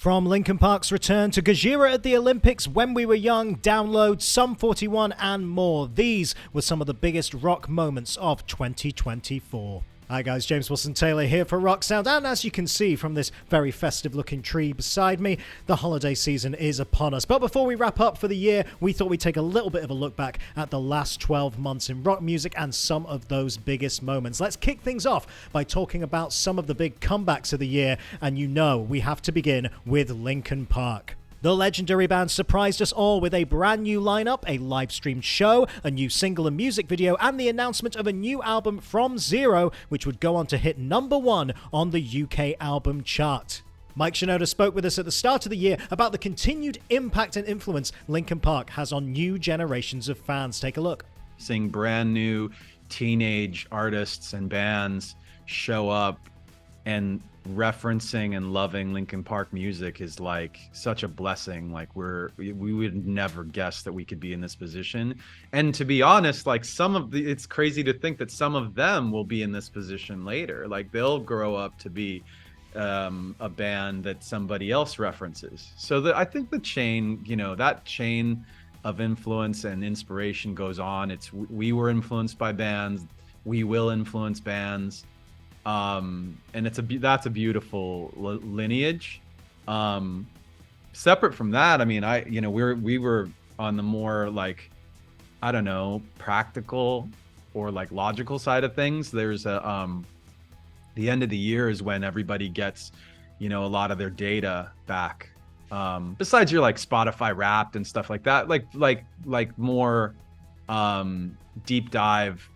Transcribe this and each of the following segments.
From Linkin Park's return to Gojira at the Olympics, When We Were Young, Download, Sum 41 and more. These were some of the biggest rock moments of 2024. Hi guys, James Wilson-Taylor here for Rock Sound, and as you can see from this very festive looking tree beside me, the holiday season is upon us. But before we wrap up for the year, we thought we'd take a little bit of a look back at the last 12 months in rock music and some of those biggest moments. Let's kick things off by talking about some of the big comebacks of the year, and you know we have to begin with Linkin Park. The legendary band surprised us all with a brand new lineup, a live-streamed show, a new single and music video, and the announcement of a new album From Zero, which would go on to hit #1 on the UK album chart. Mike Shinoda spoke with us at the start of the year about the continued impact and influence Linkin Park has on new generations of fans. Take a look. Seeing brand new teenage artists and bands show up and referencing and loving Linkin Park music is like such a blessing. Like we would never guess that we could be in this position. And to be honest, like it's crazy to think that some of them will be in this position later. Like they'll grow up to be a band that somebody else references. So I think the chain, that chain of influence and inspiration goes on. We were influenced by bands, we will influence bands. And that's a beautiful lineage. Separate from that, I mean, we were on the more like, I don't know, practical or like logical side of things. There's the end of the year is when everybody gets, a lot of their data back. Besides your like Spotify Wrapped and stuff like that, like more deep dive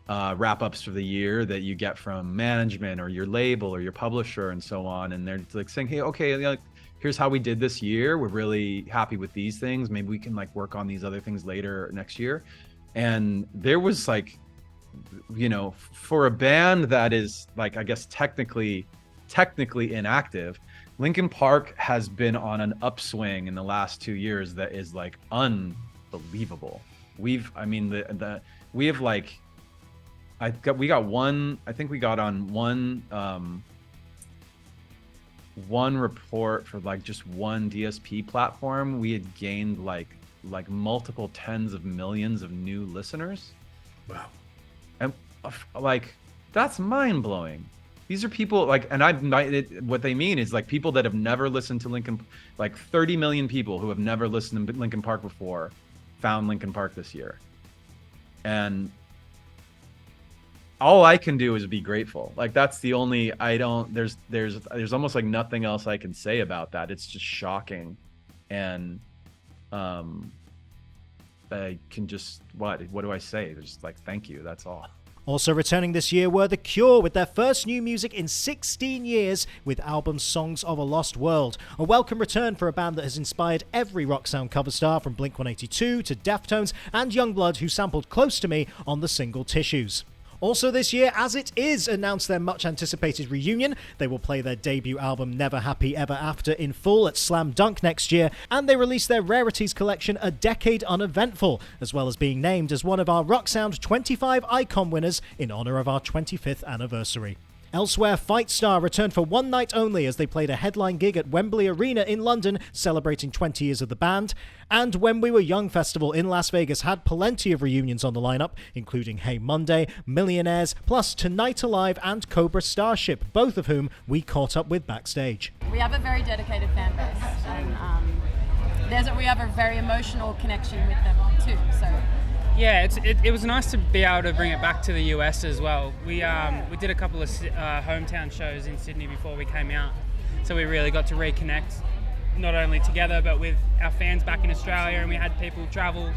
wrap-ups for the year that you get from management or your label or your publisher and so on, and they're like saying, hey, okay, here's how we did this year, we're really happy with these things, maybe we can like work on these other things later next year. And there was like, for a band that is like, I guess technically inactive, Linkin Park has been on an upswing in the last 2 years that is like unbelievable. We have like, we got on one report for like just one DSP platform. We had gained like multiple tens of millions of new listeners. Wow. And like, that's mind blowing. These are people like, and what they mean is like people that have never listened to Linkin, like 30 million people who have never listened to Linkin Park before found Linkin Park this year. And all I can do is be grateful. Like that's the only, there's almost like nothing else I can say about that. It's just shocking. And I can just, what do I say? Just like, thank you, that's all. Also returning this year were The Cure with their first new music in 16 years with album Songs of a Lost World. A welcome return for a band that has inspired every rock sound cover star from Blink-182 to Deftones and Youngblood, who sampled Close to Me on the single Tissues. Also this year, As It Is announced their much-anticipated reunion. They will play their debut album Never Happy Ever After in full at Slam Dunk next year, and they released their rarities collection A Decade Uneventful, as well as being named as one of our Rock Sound 25 Icon winners in honor of our 25th anniversary. Elsewhere, Fight Star returned for one night only as they played a headline gig at Wembley Arena in London, celebrating 20 years of the band. And When We Were Young Festival in Las Vegas had plenty of reunions on the lineup, including Hey Monday, Millionaires, plus Tonight Alive and Cobra Starship, both of whom we caught up with backstage. We have a very dedicated fan base, and we have a very emotional connection with them too. So. Yeah, it was nice to be able to bring it back to the US as well. We did a couple of hometown shows in Sydney before we came out, so we really got to reconnect, not only together but with our fans back in Australia, and we had people travel,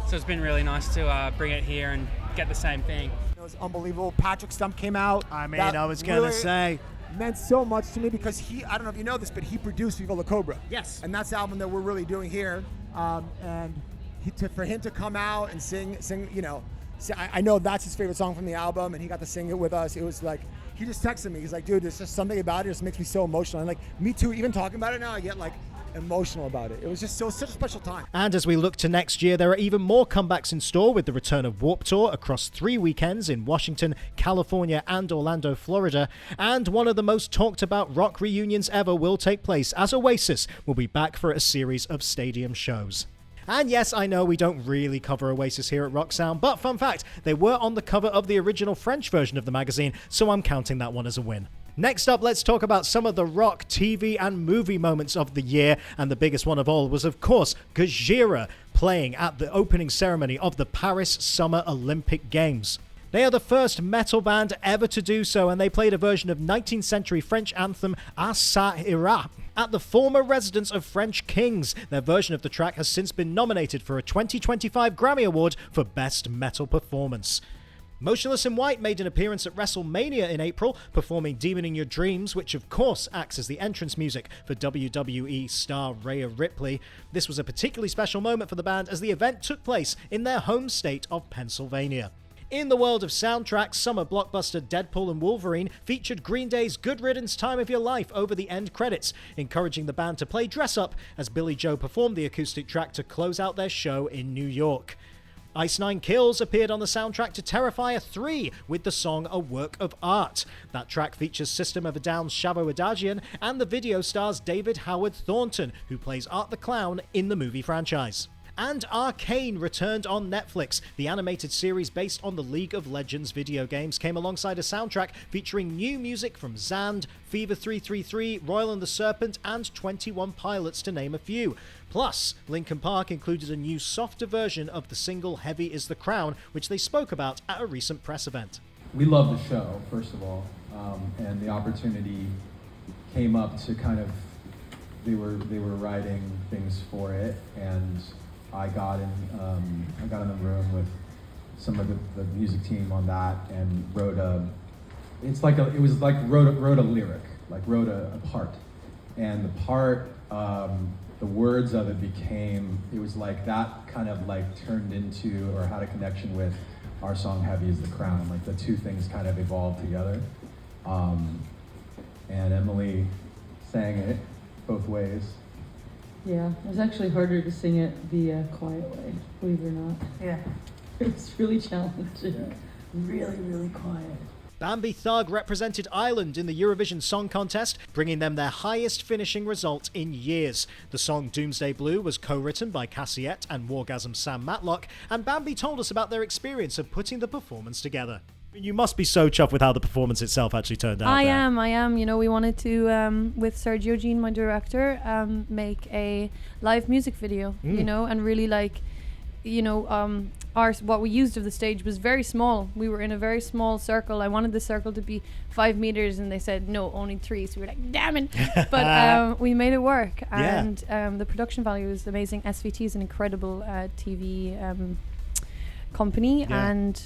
so it's been really nice to bring it here and get the same thing. It was unbelievable. Patrick Stump came out. I was going to say, meant so much to me because I don't know if you know this, but he produced Viva La Cobra. Yes. And that's the album that we're really doing here. And for him to come out and sing, I know that's his favorite song from the album, and he got to sing it with us. It was like, he just texted me. He's like, dude, there's just something about it that just makes me so emotional. And like, me too, even talking about it now, I get like emotional about it. It was just such a special time. And as we look to next year, there are even more comebacks in store with the return of Warped Tour across 3 weekends in Washington, California, and Orlando, Florida. And one of the most talked about rock reunions ever will take place as Oasis will be back for a series of stadium shows. And yes, I know we don't really cover Oasis here at Rock Sound, but fun fact, they were on the cover of the original French version of the magazine, so I'm counting that one as a win. Next up, let's talk about some of the rock, TV, and movie moments of the year, and the biggest one of all was, of course, Gojira playing at the opening ceremony of the Paris Summer Olympic Games. They are the first metal band ever to do so, and they played a version of 19th century French anthem "A Ça Ira" at the former residence of French kings. Their version of the track has since been nominated for a 2025 Grammy Award for Best Metal Performance. Motionless in White made an appearance at WrestleMania in April, performing Demon in Your Dreams, which of course acts as the entrance music for WWE star Rhea Ripley. This was a particularly special moment for the band as the event took place in their home state of Pennsylvania. In the world of soundtracks, summer blockbuster Deadpool and Wolverine featured Green Day's Good Riddance Time of Your Life over the end credits, encouraging the band to play dress up as Billy Joe performed the acoustic track to close out their show in New York. Ice Nine Kills appeared on the soundtrack to Terrifier 3 with the song A Work of Art. That track features System of a Down's Shavo Adagian, and the video stars David Howard Thornton, who plays Art the Clown in the movie franchise. And Arcane returned on Netflix. The animated series based on the League of Legends video games came alongside a soundtrack featuring new music from Xand, Fever 333, Royal and the Serpent, and 21 Pilots, to name a few. Plus, Linkin Park included a new softer version of the single Heavy is the Crown, which they spoke about at a recent press event. We love the show, first of all, and the opportunity came up to kind of, they were writing things for it, and I got in the room with some of the music team on that and wrote a lyric, like wrote a part, and the part, the words of it it was like that kind of like turned into or had a connection with our song Heavy is the Crown. Like the two things kind of evolved together, and Emily sang it both ways. Yeah, it was actually harder to sing it the quiet way, believe it or not. Yeah. It was really challenging. Really, really quiet. Bambi Thug represented Ireland in the Eurovision Song Contest, bringing them their highest finishing result in years. The song Doomsday Blue was co-written by Cassiette and Wargasm Sam Matlock, and Bambi told us about their experience of putting the performance together. You must be so chuffed with how the performance itself actually turned out. I am. You know, we wanted to, with Sergio Jean, my director, make a live music video, you know, and really like, you know, what we used of the stage was very small. We were in a very small circle. I wanted the circle to be 5 meters, and they said no, only 3. So we were like, damn it! But we made it work, and the production value is amazing. SVT is an incredible TV company, and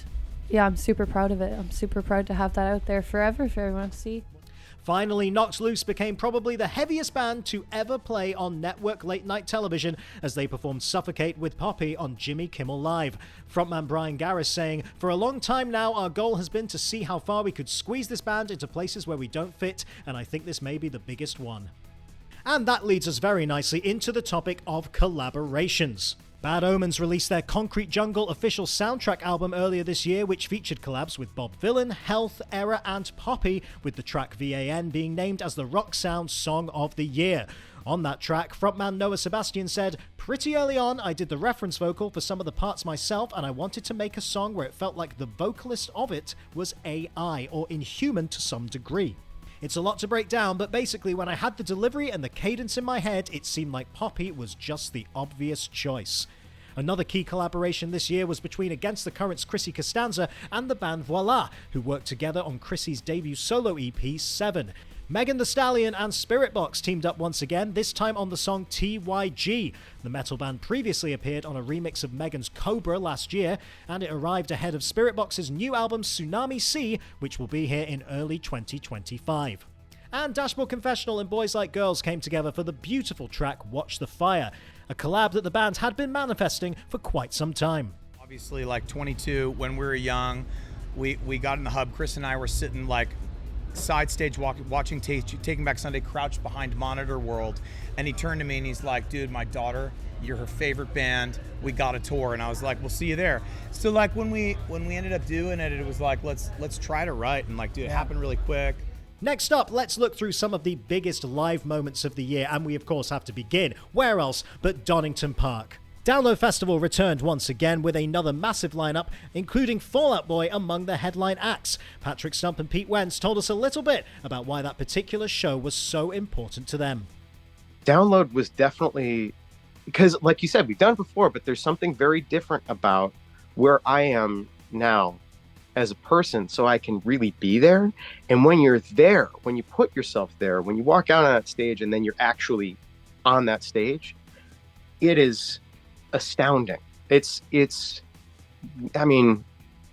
yeah, I'm super proud of it. I'm super proud to have that out there forever for everyone to see. Finally, Knocked Loose became probably the heaviest band to ever play on network late-night television as they performed Suffocate with Poppy on Jimmy Kimmel Live. Frontman Brian Garris saying, "For a long time now, our goal has been to see how far we could squeeze this band into places where we don't fit, and I think this may be the biggest one." And that leads us very nicely into the topic of collaborations. Bad Omens released their Concrete Jungle official soundtrack album earlier this year, which featured collabs with Bob Vylan, Health, Error, and Poppy, with the track VAN being named as the Rock Sound Song of the Year. On that track, frontman Noah Sebastian said, "Pretty early on, I did the reference vocal for some of the parts myself, and I wanted to make a song where it felt like the vocalist of it was AI, or inhuman to some degree. It's a lot to break down, but basically when I had the delivery and the cadence in my head, it seemed like Poppy was just the obvious choice." Another key collaboration this year was between Against the Current's Chrissy Costanza and the band Voila, who worked together on Chrissy's debut solo EP, 7. Megan Thee Stallion and Spiritbox teamed up once again, this time on the song TYG. The metal band previously appeared on a remix of Megan's Cobra last year, and it arrived ahead of Spiritbox's new album Tsunami Sea, which will be here in early 2025. And Dashboard Confessional and Boys Like Girls came together for the beautiful track Watch the Fire, a collab that the band had been manifesting for quite some time. Obviously, like 22, when we were young, we got in the hub. Chris and I were sitting like side stage watching Taking Back Sunday, crouched behind Monitor World, and he turned to me and he's like, dude, my daughter, you're her favorite band, we got a tour. And I was like, we'll see you there. So like when we ended up doing it, it was like, let's try to write and like do it happen really quick. Next up, let's look through some of the biggest live moments of the year, and we of course have to begin, where else but Donington Park. Download Festival returned once again with another massive lineup, including Fall Out Boy among the headline acts. Patrick Stump and Pete Wentz told us a little bit about why that particular show was so important to them. Download was definitely, because like you said, we've done it before, but there's something very different about where I am now as a person, so I can really be there. And when you're there, when you put yourself there, when you walk out on that stage and then you're actually on that stage, it is astounding. It's I mean,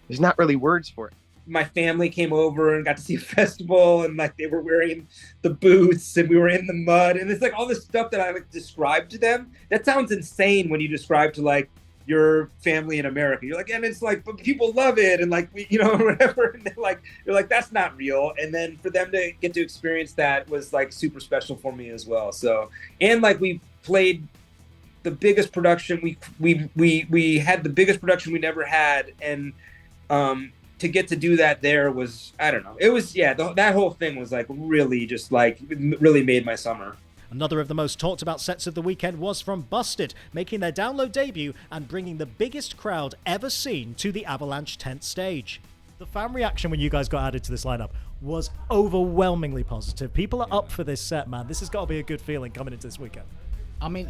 there's not really words for it. My family came over and got to see a festival, and like they were wearing the boots and we were in the mud, and it's like all this stuff that I like described to them. That sounds insane when you describe to like your family in America. You're like, and it's like, but people love it, and like we, you know, whatever. And they're like, that's not real. And then for them to get to experience that was like super special for me as well. So, and like we played the biggest production we had the biggest production we never had, and to get to do that there was, I don't know, it was, that whole thing was like really just like really made my summer. Another of the most talked about sets of the weekend was from Busted, making their Download debut and bringing the biggest crowd ever seen to the Avalanche tent stage. The fan reaction when you guys got added to this lineup was overwhelmingly positive. People are up for this set, man. This has got to be a good feeling coming into this weekend. I mean,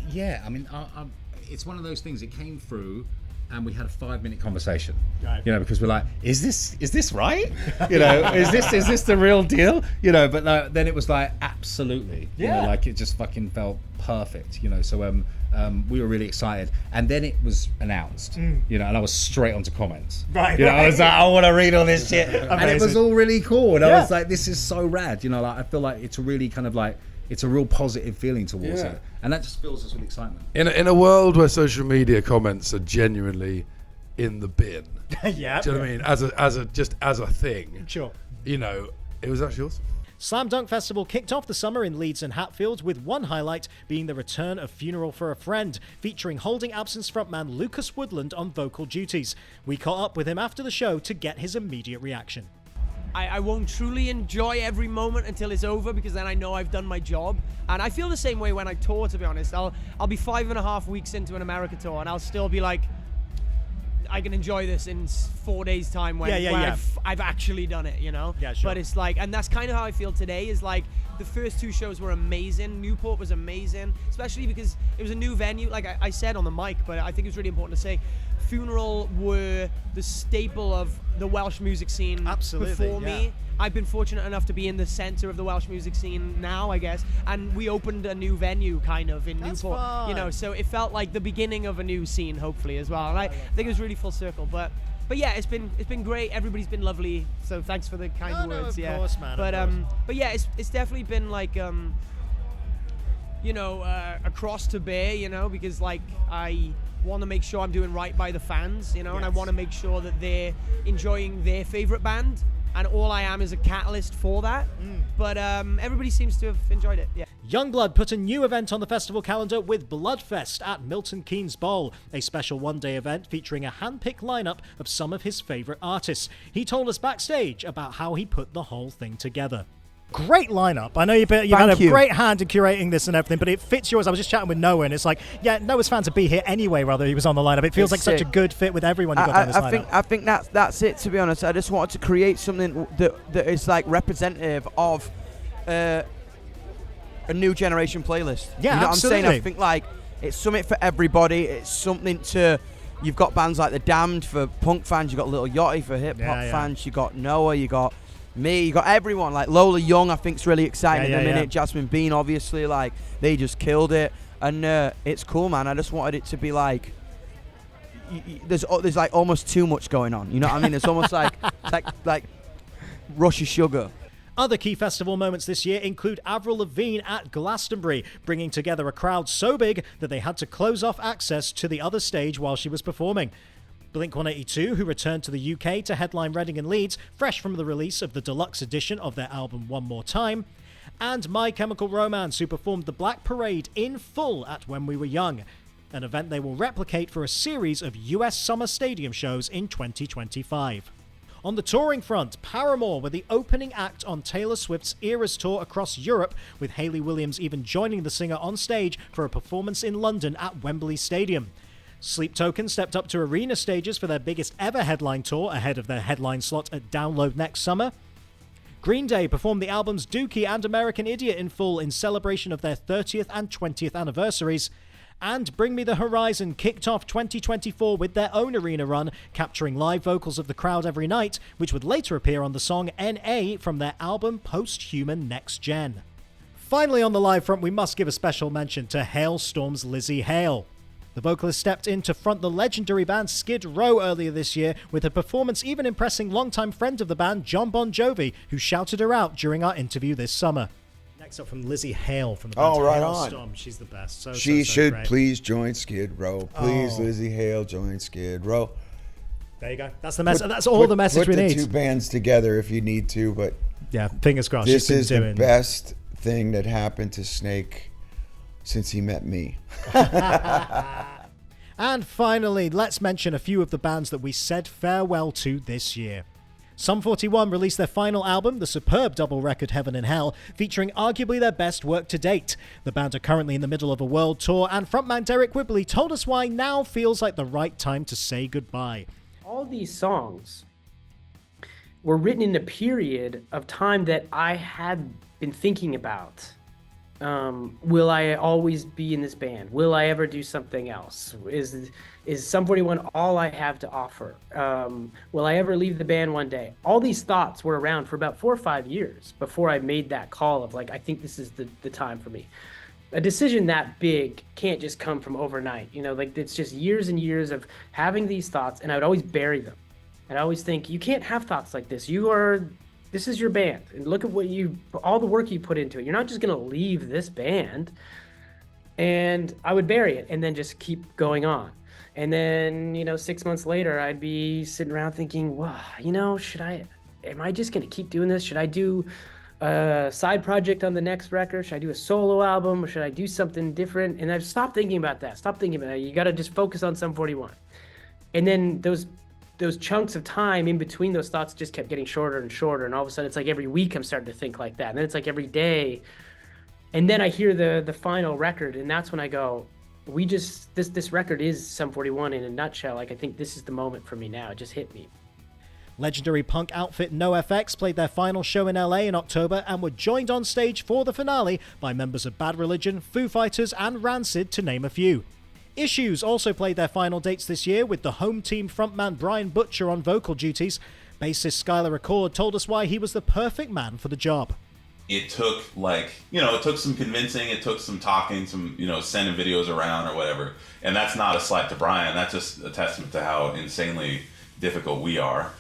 it's one of those things. It came through, and we had a 5-minute conversation. Right. You know, because we're like, is this right? You know, is this the real deal? You know, but then it was like, absolutely. Yeah. You know, like it just fucking felt perfect. You know, so we were really excited, and then it was announced. You know, and I was straight onto comments. Right. You know, I was like, I want to read all this shit, and it was all really cool. And I was like, this is so rad. You know, like I feel like it's a really kind of like, it's a real positive feeling towards it, and that just fills us with excitement. In a world where social media comments are genuinely in the bin, yeah, do you know what I mean? As a thing, sure. You know, it was actually awesome. Slam Dunk Festival kicked off the summer in Leeds and Hatfield, with one highlight being the return of Funeral for a Friend, featuring Holding Absence frontman Lucas Woodland on vocal duties. We caught up with him after the show to get his immediate reaction. I won't truly enjoy every moment until it's over, because then I know I've done my job. And I feel the same way when I tour, to be honest. I'll be 5.5 weeks into an America tour, and I'll still be like, I can enjoy this in 4 days' time when I've actually done it, you know? Yeah, sure. But it's like, and that's kind of how I feel today, is like, the first 2 shows were amazing. Newport was amazing, especially because it was a new venue. Like I said on the mic, but I think it's really important to say, Funeral were the staple of the Welsh music scene before me. I've been fortunate enough to be in the center of the Welsh music scene now, I guess, and we opened a new venue kind of in Newport, fun. You know, so it felt like the beginning of a new scene, hopefully, as well. And I think it was really full circle, but yeah, it's been great. Everybody's been lovely, so thanks for the kind words. Of course, man. But yeah, it's definitely been like you know, a cross to bear, you know, because like I want to make sure I'm doing right by the fans, you know, and I want to make sure that they're enjoying their favorite band, and all I am is a catalyst for that. But everybody seems to have enjoyed it. Yeah. Youngblood put a new event on the festival calendar with Bloodfest at Milton Keynes Bowl, a special one-day event featuring a hand-picked lineup of some of his favorite artists. He told us backstage about how he put the whole thing together. Great lineup. I know you've had a great hand in curating this and everything, but it fits yours. I was just chatting with Noah, and it's like, yeah, Noah's fan to be here anyway, rather he was on the lineup. It feels like such a good fit with everyone you got on this lineup. I think that's it, to be honest. I just wanted to create something that is like representative of a new generation playlist. Yeah, you know absolutely. what I'm saying? I think like it's something for everybody. It's something to, you've got bands like The Damned for punk fans, you got Little Yachty for hip hop fans, you got Noah, you got me, you got everyone. Like Lola Young, I think's really exciting at the minute. Jasmine Bean, obviously, like they just killed it, and it's cool, man. I just wanted it to be like, there's like almost too much going on. You know what I mean? It's almost like like rush of sugar. Other key festival moments this year include Avril Lavigne at Glastonbury, bringing together a crowd so big that they had to close off access to the other stage while she was performing. Blink-182, who returned to the UK to headline Reading and Leeds, fresh from the release of the deluxe edition of their album One More Time, and My Chemical Romance, who performed the Black Parade in full at When We Were Young, an event they will replicate for a series of US summer stadium shows in 2025. On the touring front, Paramore were the opening act on Taylor Swift's Eras Tour across Europe, with Hayley Williams even joining the singer on stage for a performance in London at Wembley Stadium. Sleep Token stepped up to arena stages for their biggest ever headline tour ahead of their headline slot at Download next summer. Green Day performed the albums Dookie and American Idiot in full in celebration of their 30th and 20th anniversaries. And Bring Me the Horizon kicked off 2024 with their own arena run, capturing live vocals of the crowd every night, which would later appear on the song N.A. from their album Post-Human Next Gen. Finally on the live front, we must give a special mention to Hailstorm's Lizzie Hale. The vocalist stepped in to front the legendary band Skid Row earlier this year, with her performance even impressing longtime friend of the band John Bon Jovi, who shouted her out during our interview this summer. Next up from Lizzie Hale from the band Hailstorm. She's the best. She should great. Please join Skid Row. Please, Lizzie Hale, join Skid Row. There you go. That's the message. That's all the message we need. Put the two bands together if you need to, but yeah, fingers crossed. This is the best thing that happened to Snake since he met me. And finally, let's mention a few of the bands that we said farewell to this year. Sum 41 released their final album, the superb double record Heaven and Hell, featuring arguably their best work to date. The band are currently in the middle of a world tour, and frontman Derek Whibley told us why now feels like the right time to say goodbye. All these songs were written in a period of time that I had been thinking about. Will I always be in this band? Will I ever do something else? Is Sum 41 all I have to offer? Will I ever leave the band one day? All these thoughts were around for about 4 or 5 years before I made that call of like, I think this is the time for me. A decision that big can't just come from overnight. You know, like it's just years and years of having these thoughts, and I would always bury them. And I always think, you can't have thoughts like this. This is your band, and look at all the work you put into it. You're not just gonna leave this band. And I would bury it and then just keep going on. And then, 6 months later, I'd be sitting around thinking, wow, am I just gonna keep doing this? Should I do a side project on the next record? Should I do a solo album? Or should I do something different? And I've stopped thinking about that. You gotta just focus on Sum 41. And then those chunks of time in between those thoughts just kept getting shorter and shorter, and all of a sudden it's like every week I'm starting to think like that, and then it's like every day, and then I hear the final record, and that's when I go, this record is Sum 41 in a nutshell. Like, I think this is the moment for me now. It just hit me. Legendary punk outfit NoFX played their final show in LA in October and were joined on stage for the finale by members of Bad Religion, Foo Fighters and Rancid, to name a few. Issues also played their final dates this year, with the home team frontman Brian Butcher on vocal duties. Bassist Skylar Accord told us why he was the perfect man for the job. It took it took some convincing, it took some talking, some, sending videos around or whatever. And that's not a slight to Brian, that's just a testament to how insanely difficult we are.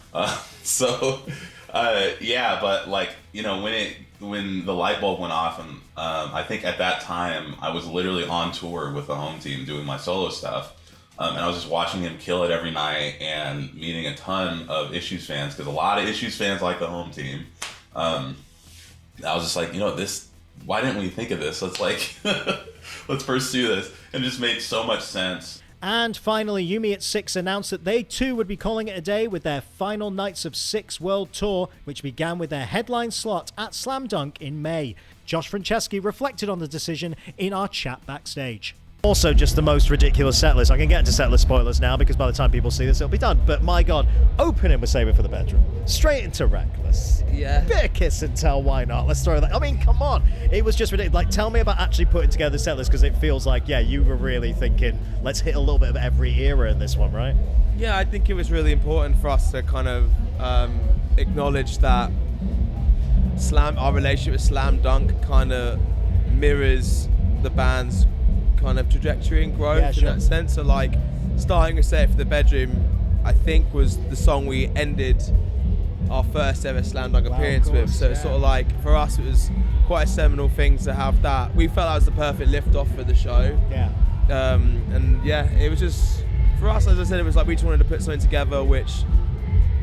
When the light bulb went off, and I think at that time I was literally on tour with the home team doing my solo stuff, and I was just watching him kill it every night and meeting a ton of Issues fans, because a lot of Issues fans like the home team. I was just like, why didn't we think of this? Let's pursue this, and it just made so much sense. And finally, Yumi at Six announced that they too would be calling it a day with their final Nights of Six World Tour, which began with their headline slot at Slam Dunk in May. Josh Franceschi reflected on the decision in our chat backstage. Also, just the most ridiculous setlist. I can get into setlist spoilers now, because by the time people see this, it'll be done. But my God, opening with Save It for the Bedroom. Straight into Reckless. Yeah. Bit of Kiss and Tell, why not? Let's throw that. I mean, come on. It was just ridiculous. Like, tell me about actually putting together the setlist, because it feels like, you were really thinking, let's hit a little bit of every era in this one, right? Yeah, I think it was really important for us to kind of acknowledge that our relationship with Slam Dunk kind of mirrors the band's kind of trajectory and growth in that sense. So starting with Say It for the Bedroom, I think, was the song we ended our first ever Slam Dunk appearance with. So it's sort of for us, it was quite a seminal thing to have that. We felt that was the perfect lift off for the show. Yeah. It was just for us, as I said, it was like we just wanted to put something together which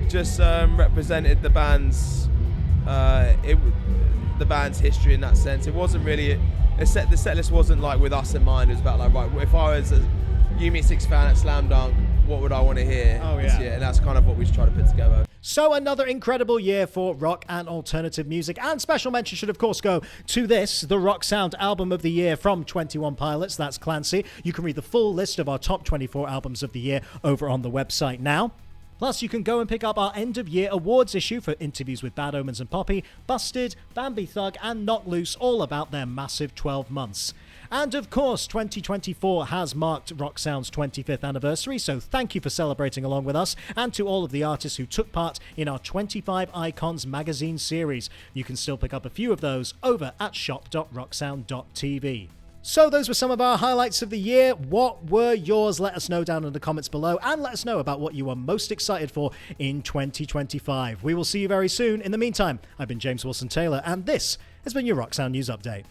just represented the band's history in that sense. It wasn't really the set list wasn't like with us in mind. It was about like, right, if I was a U-Me-6 fan at Slam Dunk, what would I want to hear this year? And that's kind of what we try to put together. So another incredible year for rock and alternative music, and special mention should of course go to this, the Rock Sound Album of the Year from 21 Pilots. That's Clancy. You can read the full list of our top 24 albums of the year over on the website now. Plus, you can go and pick up our end-of-year awards issue for interviews with Bad Omens and Poppy, Busted, Bambi Thug, and Knock Loose, all about their massive 12 months. And of course, 2024 has marked Rock Sound's 25th anniversary, so thank you for celebrating along with us, and to all of the artists who took part in our 25 Icons magazine series. You can still pick up a few of those over at shop.rocksound.tv. So those were some of our highlights of the year. What were yours? Let us know down in the comments below, and let us know about what you are most excited for in 2025. We will see you very soon. In the meantime, I've been James Wilson Taylor, and this has been your Rock Sound News Update.